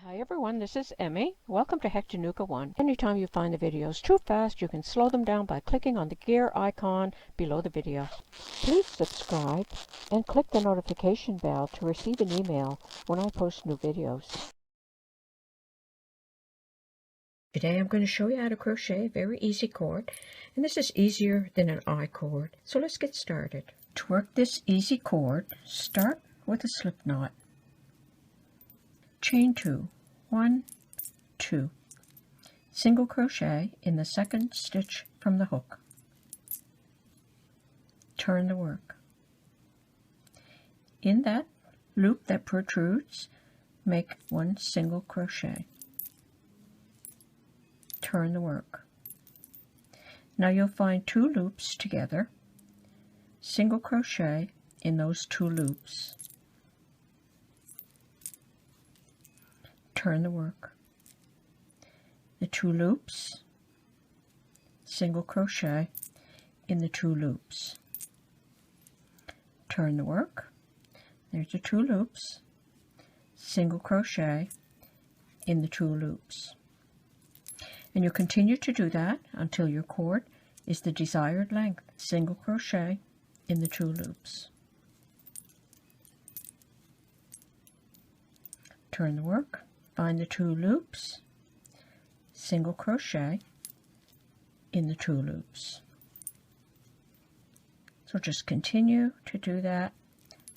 Hi everyone, this is Emmy. Welcome to HECTANOOGA 1. Anytime you find the videos too fast, you can slow them down by clicking on the gear icon below the video. Please subscribe and click the notification bell to receive an email when I post new videos. Today I'm going to show you how to crochet a very easy cord, and this is easier than an I cord. So let's get started. To work this easy cord, start with a slip knot. Chain 2, 1, 2, single crochet in the second stitch from the hook. Turn the work. In that loop that protrudes, make 1 single crochet. Turn the work. Now you'll find 2 loops together, single crochet in those 2 loops. Turn the work. The 2 loops, single crochet in the 2 loops. Turn the work. There's the 2 loops, single crochet in the 2 loops. And you'll continue to do that until your cord is the desired length. Single crochet in the 2 loops. Turn the work. Find the 2 loops, single crochet in the 2 loops. So just continue to do that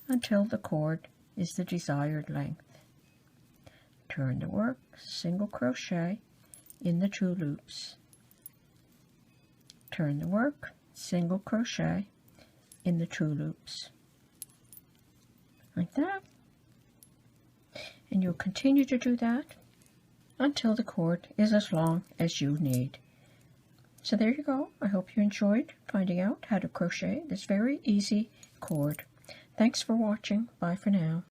until the cord is the desired length. Turn the work, single crochet in the 2 loops. Turn the work, single crochet in the 2 loops. Like that. And you'll continue to do that until the cord is as long as you need. So there you go. I hope you enjoyed finding out how to crochet this very easy cord. Thanks for watching. Bye for now.